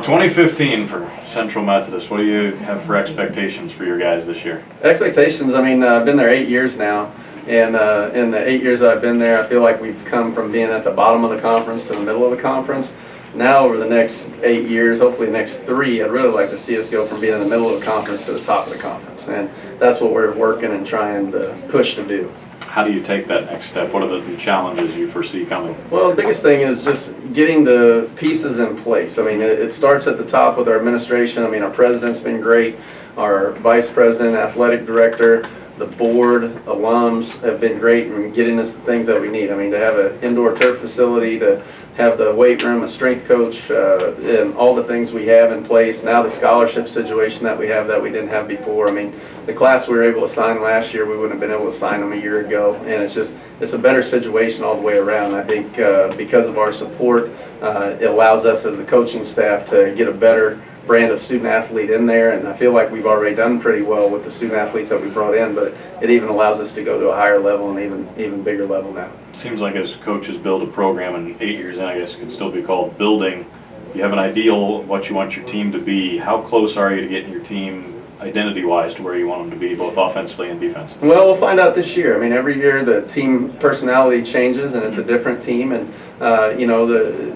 2015 for Central Methodist. What do you have for expectations for your guys this year? Expectations, I mean, I've been there 8 years now, and in the 8 years that I've been there, I feel like we've come from being at the bottom of the conference to the middle of the conference. Now, over the next 8 years, hopefully the next 3, I'd really like to see us go from being in the middle of the conference to the top of the conference, and that's what we're working and trying to push to do. How do you take that next step? What are the challenges you foresee coming? Well, the biggest thing is just getting the pieces in place. I mean, it starts at the top with our administration. I mean, our president's been great. Our vice president, athletic director, the board, alums have been great in getting us the things that we need. I mean, to have an indoor turf facility, to have the weight room, a strength coach, and all the things we have in place. Now the scholarship situation that we have that we didn't have before. I mean, the class we were able to sign last year, we wouldn't have been able to sign them a year ago. And it's a better situation all the way around. I think because of our support, it allows us as a coaching staff to get a better brand of student athlete in there, and I feel like we've already done pretty well with the student athletes that we brought in, but it even allows us to go to a higher level and even bigger level now. Seems like as coaches build a program, and 8 years in, I guess it can still be called building, you have an ideal of what you want your team to be. How close are you to getting your team identity-wise to where you want them to be, both offensively and defensively? Well, we'll find out this year. I mean, every year the team personality changes and it's a different team, and you know,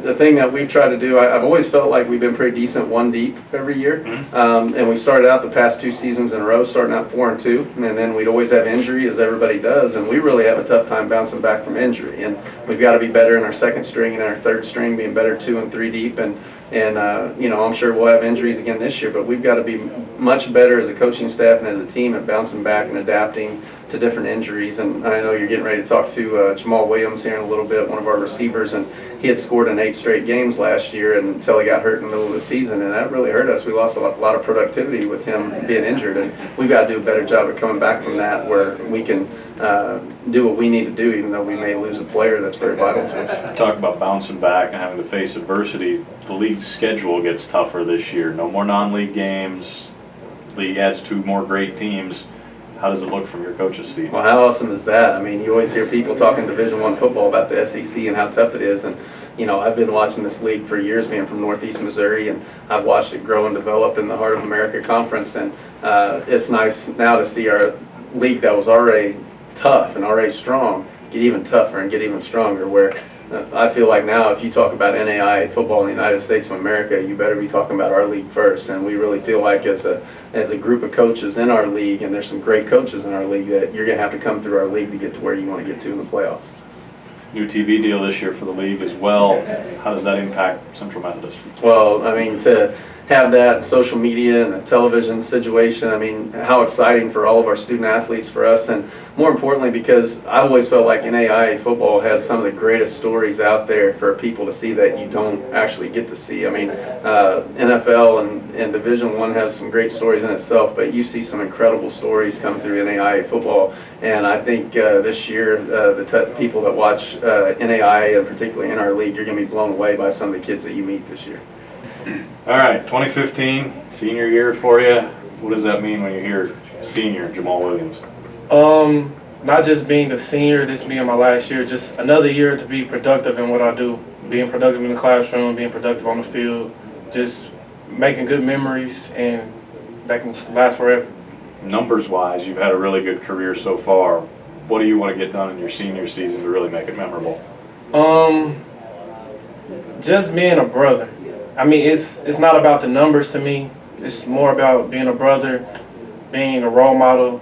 the thing that we've tried to do, I've always felt like we've been pretty decent one deep every year. And we started out the past 2 seasons in a row, starting out 4-2, and then we'd always have injury, as everybody does, and we really have a tough time bouncing back from injury. And we've got to be better in our second string and our third string, being better 2 and 3 deep. And you know, I'm sure we'll have injuries again this year, but we've got to be much better as a coaching staff and as a team at bouncing back and adapting to different injuries. And I know you're getting ready to talk to Jamall Williams here in a little bit, one of our receivers, and he had scored in 8 straight games last year until he got hurt in the middle of the season, and that really hurt us. We lost a lot of productivity with him being injured, and we've got to do a better job of coming back from that, where we can do what we need to do, even though we may lose a player that's very vital to us. Talk about bouncing back and having to face adversity. The league's schedule gets tougher this year. No more non-league games. League adds 2 more great teams. How does it look from your coach's seat? Well, how awesome is that? I mean, you always hear people talking Division I football about the SEC and how tough it is. And, you know, I've been watching this league for years, being from Northeast Missouri, and I've watched it grow and develop in the Heart of America Conference. And it's nice now to see our league that was already tough and already strong get even tougher and get even stronger, where I feel like now if you talk about NAI football in the United States of America, you better be talking about our league first. And we really feel like as a group of coaches in our league, and there's some great coaches in our league, that you're going to have to come through our league to get to where you want to get to in the playoffs. New TV deal this year for the league as well. How does that impact Central Methodist? Well, I mean, to have that social media and a television situation, I mean, how exciting for all of our student athletes, for us, and more importantly, because I've always felt like NAIA football has some of the greatest stories out there for people to see that you don't actually get to see. I mean, NFL and Division I have some great stories in itself, but you see some incredible stories come through NAIA football, and I think this year the people that watch NAIA, and particularly in our league, you're going to be blown away by some of the kids that you meet this year. All right, 2015, senior year for you. What does that mean when you hear senior Jamall Williams? Not just being a senior, this being my last year, just another year to be productive in what I do. Being productive in the classroom, being productive on the field, just making good memories, and that can last forever. Numbers-wise, you've had a really good career so far. What do you want to get done in your senior season to really make it memorable? Just being a brother. I mean, it's not about the numbers to me. It's more about being a brother, being a role model,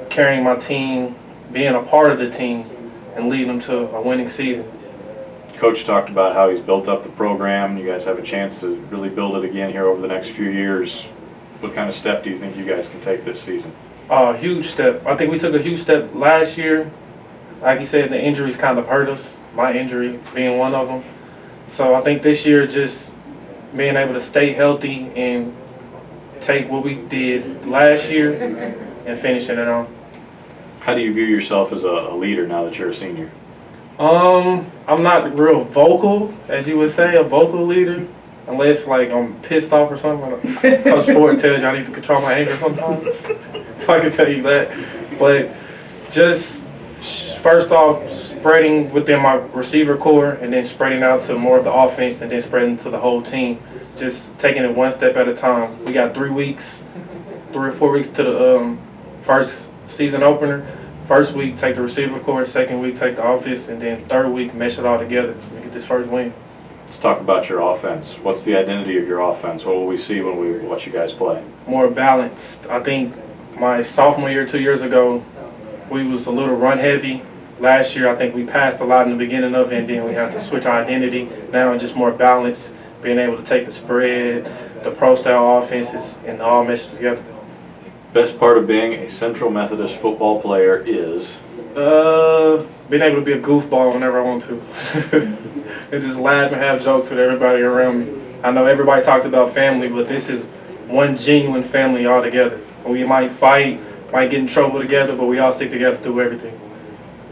carrying my team, being a part of the team, and leading them to a winning season. Coach talked about how he's built up the program. You guys have a chance to really build it again here over the next few years. What kind of step do you think you guys can take this season? A huge step. I think we took a huge step last year. Like you said, the injuries kind of hurt us, my injury being one of them. So I think this year, just being able to stay healthy and take what we did last year and finishing it on. How do you view yourself as a leader now that you're a senior? I'm not real vocal, as you would say, a vocal leader, unless like I'm pissed off or something. Coach Ford tells you I need to control my anger sometimes, so I can tell you that. But just first off, spreading within my receiver core, and then spreading out to more of the offense, and then spreading to the whole team. just taking it one step at a time. We got 3 weeks, 3 or 4 weeks to the first season opener. First week, take the receiver course. Second week, take the office. And then third week, mesh it all together so we get this first win. Let's talk about your offense. What's the identity of your offense? What will we see when we watch you guys play? More balanced. I think my sophomore year, 2 years ago, we was a little run heavy. Last year, I think we passed a lot in the beginning of it, and then we had to switch our identity. Now it's just more balanced, being able to take the spread, the pro-style offenses, and all mesh together. Best part of being a Central Methodist football player is? Being able to be a goofball whenever I want to. And just laugh and have jokes with everybody around me. I know everybody talks about family, but this is one genuine family all together. We might fight, might get in trouble together, but we all stick together through everything.